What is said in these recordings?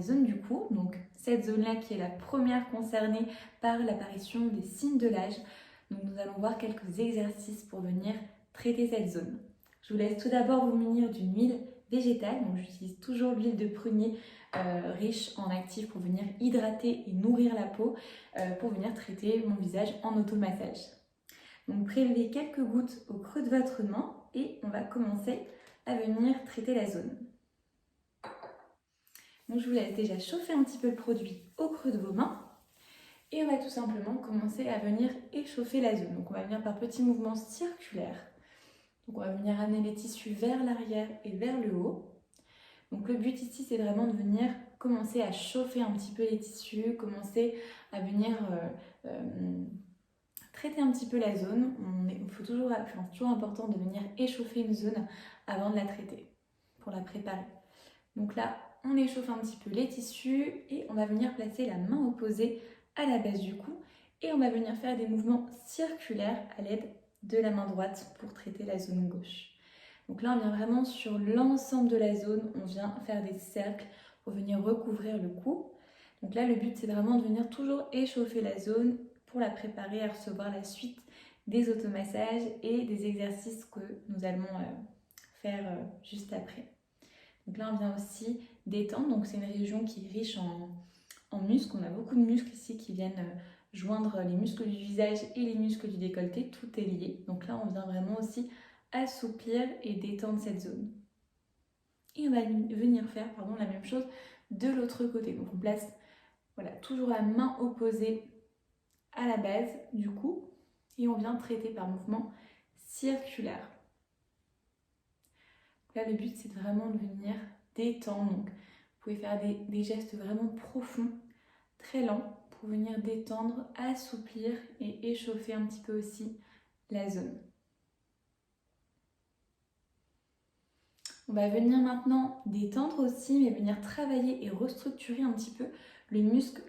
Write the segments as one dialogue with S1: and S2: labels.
S1: zone du cou, donc cette zone-là qui est la première concernée par l'apparition des signes de l'âge. Donc nous allons voir quelques exercices pour venir traiter cette zone. Je vous laisse tout d'abord vous munir d'une huile végétale, donc j'utilise toujours l'huile de prunier riche en actifs pour venir hydrater et nourrir la peau, pour venir traiter mon visage en automassage. Donc prélevez quelques gouttes au creux de votre main et on va commencer à venir traiter la zone. Donc je vous laisse déjà chauffer un petit peu le produit au creux de vos mains et on va tout simplement commencer à venir échauffer la zone. Donc on va venir par petits mouvements circulaires. Donc on va venir amener les tissus vers l'arrière et vers le haut. Donc le but ici c'est vraiment de venir commencer à chauffer un petit peu les tissus, commencer à venir traiter un petit peu la zone. C'est toujours important de venir échauffer une zone avant de la traiter, pour la préparer. Donc là, on échauffe un petit peu les tissus et on va venir placer la main opposée à la base du cou et on va venir faire des mouvements circulaires à l'aide de la main droite pour traiter la zone gauche. Donc là, on vient vraiment sur l'ensemble de la zone, on vient faire des cercles pour venir recouvrir le cou. Donc là, le but, c'est vraiment de venir toujours échauffer la zone pour la préparer à recevoir la suite des automassages et des exercices que nous allons faire juste après. Donc là, on vient aussi détendre. Donc c'est une région qui est riche en muscles. On a beaucoup de muscles ici qui viennent joindre les muscles du visage et les muscles du décolleté. Tout est lié. Donc là, on vient vraiment aussi assouplir et détendre cette zone. Et on va venir faire la même chose de l'autre côté. Donc on place toujours la main opposée à la base du cou et on vient traiter par mouvement circulaire. Là, le but, c'est vraiment de venir détendre. Donc, vous pouvez faire des gestes vraiment profonds, très lents, pour venir détendre, assouplir et échauffer un petit peu aussi la zone. On va venir maintenant détendre aussi, mais venir travailler et restructurer un petit peu le muscle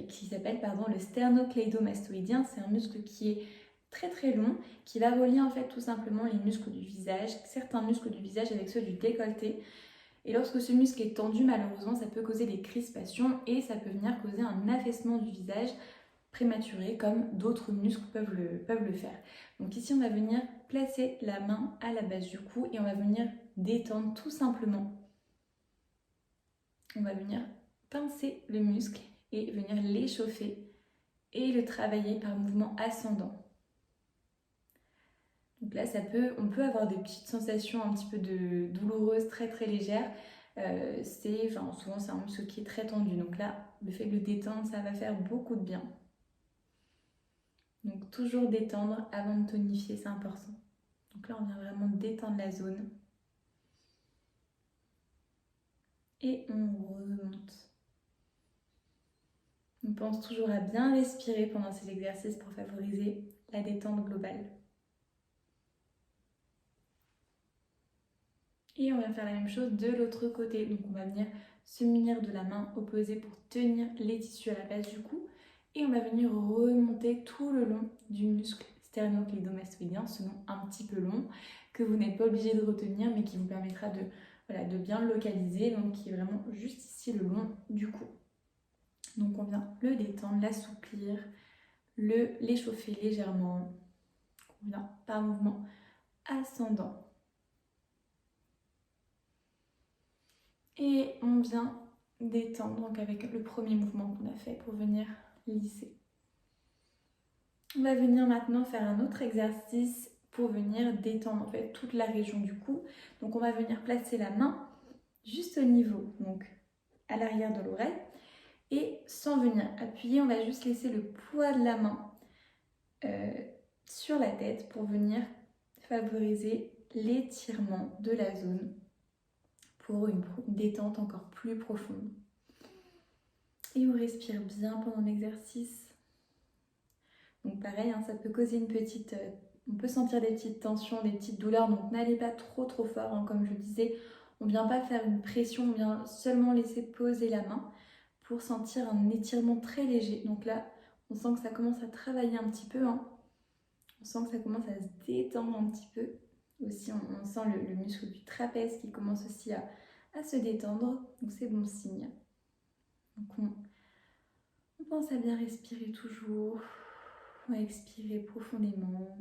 S1: qui s'appelle le sternocleidomastoïdien. C'est un muscle qui est très très long, qui va relier en fait tout simplement les muscles du visage, certains muscles du visage avec ceux du décolleté. Et lorsque ce muscle est tendu, malheureusement, ça peut causer des crispations et ça peut venir causer un affaissement du visage prématuré comme d'autres muscles peuvent le faire. Donc ici, on va venir placer la main à la base du cou et on va venir détendre tout simplement. On va venir pincer le muscle et venir l'échauffer et le travailler par mouvement ascendant. Donc là, on peut avoir des petites sensations un petit peu douloureuses, très très légères. Souvent, c'est un muscle qui est très tendu. Donc là, le fait de le détendre, ça va faire beaucoup de bien. Donc toujours détendre avant de tonifier, c'est important. Donc là, on vient vraiment détendre la zone. Et on remonte. On pense toujours à bien respirer pendant ces exercices pour favoriser la détente globale. Et on va faire la même chose de l'autre côté. Donc on va venir se munir de la main opposée pour tenir les tissus à la base du cou. Et on va venir remonter tout le long du muscle sternocleidomastoïdien, ce nom un petit peu long, que vous n'êtes pas obligé de retenir, mais qui vous permettra de bien le localiser, donc qui est vraiment juste ici le long du cou. Donc on vient le détendre, l'assouplir, l'échauffer légèrement. On vient par mouvement ascendant. Et on vient détendre donc avec le premier mouvement qu'on a fait pour venir lisser. On va venir maintenant faire un autre exercice pour venir détendre en fait toute la région du cou. Donc on va venir placer la main juste au niveau, donc à l'arrière de l'oreille. Et sans venir appuyer, on va juste laisser le poids de la main sur la tête pour venir favoriser l'étirement de la zone pour une détente encore plus profonde. Et on respire bien pendant l'exercice. Donc pareil, ça peut causer on peut sentir des petites tensions, des petites douleurs, donc n'allez pas trop fort, comme je le disais. On ne vient pas faire une pression, on vient seulement laisser poser la main pour sentir un étirement très léger. Donc là, on sent que ça commence à travailler un petit peu. On sent que ça commence à se détendre un petit peu. Aussi, on sent le muscle du trapèze qui commence aussi à se détendre. Donc c'est bon signe. Pense à bien respirer toujours. On va expirer profondément.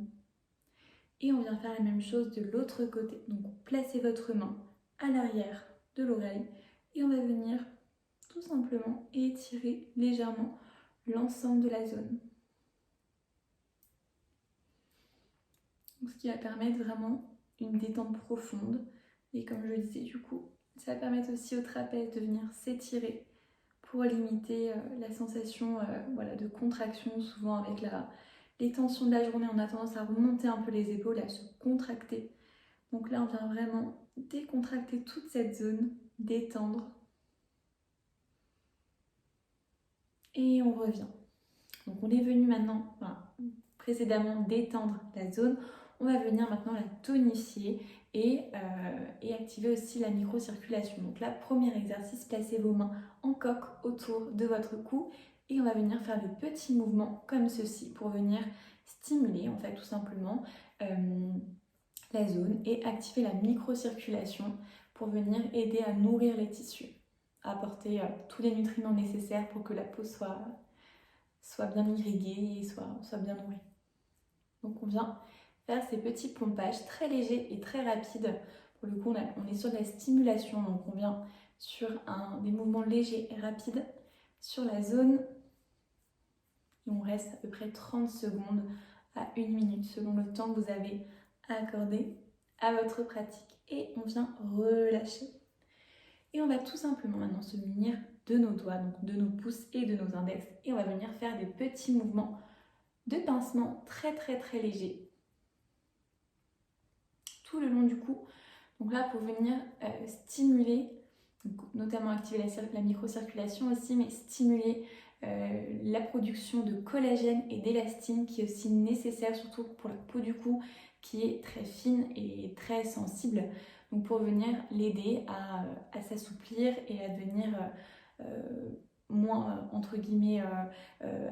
S1: Et on vient faire la même chose de l'autre côté. Donc placez votre main à l'arrière de l'oreille et on va venir tout simplement étirer légèrement l'ensemble de la zone. Donc, ce qui va permettre vraiment une détente profonde. Et comme je le disais du coup, ça va permettre aussi au trapèze de venir s'étirer pour limiter la sensation voilà, de contraction. Souvent avec les tensions de la journée, on a tendance à remonter un peu les épaules, à se contracter. Donc là, on vient vraiment décontracter toute cette zone, détendre. Et on revient. Donc on est venu maintenant, précédemment détendre la zone. On va venir maintenant la tonifier et activer aussi la microcirculation. Donc là, premier exercice, placez vos mains en coque autour de votre cou et on va venir faire des petits mouvements comme ceci pour venir stimuler en fait tout simplement la zone et activer la microcirculation pour venir aider à nourrir les tissus, à apporter tous les nutriments nécessaires pour que la peau soit bien irriguée et soit bien nourrie. Donc on vient faire ces petits pompages très légers et très rapides. Pour le coup, on est sur de la stimulation, donc on vient sur des mouvements légers et rapides sur la zone. Et on reste à peu près 30 secondes à 1 minute, selon le temps que vous avez à accorder à votre pratique. Et on vient relâcher. Et on va tout simplement maintenant se munir de nos doigts, donc de nos pouces et de nos index. Et on va venir faire des petits mouvements de pincement très très très légers tout le long du cou. Donc là, pour venir stimuler, donc notamment activer la microcirculation aussi, mais stimuler la production de collagène et d'élastine qui est aussi nécessaire, surtout pour la peau du cou qui est très fine et très sensible. Donc pour venir l'aider à s'assouplir et à devenir moins, entre guillemets,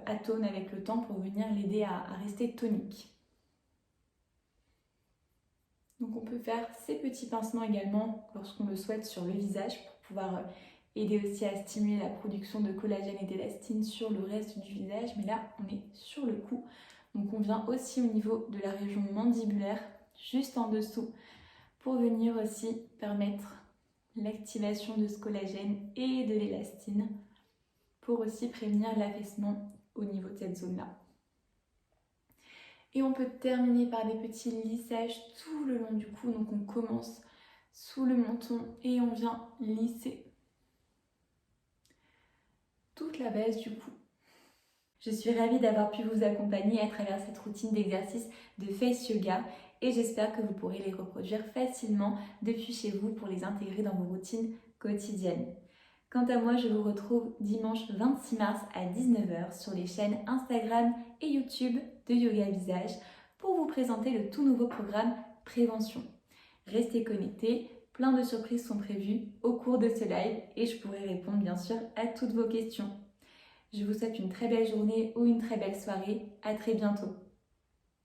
S1: atone avec le temps pour venir l'aider à rester tonique. Donc on peut faire ces petits pincements également lorsqu'on le souhaite sur le visage pour pouvoir aider aussi à stimuler la production de collagène et d'élastine sur le reste du visage. Mais là, on est sur le cou. Donc on vient aussi au niveau de la région mandibulaire, juste en dessous, pour venir aussi permettre l'activation de ce collagène et de l'élastine pour aussi prévenir l'affaissement au niveau de cette zone-là. Et on peut terminer par des petits lissages tout le long du cou. Donc on commence sous le menton et on vient lisser toute la base du cou. Je suis ravie d'avoir pu vous accompagner à travers cette routine d'exercice de Face Yoga et j'espère que vous pourrez les reproduire facilement depuis chez vous pour les intégrer dans vos routines quotidiennes. Quant à moi, je vous retrouve dimanche 26 mars à 19 h sur les chaînes Instagram et YouTube de Yoga Visage pour vous présenter le tout nouveau programme Prévention. Restez connectés, plein de surprises sont prévues au cours de ce live et je pourrai répondre bien sûr à toutes vos questions. Je vous souhaite une très belle journée ou une très belle soirée. À très bientôt.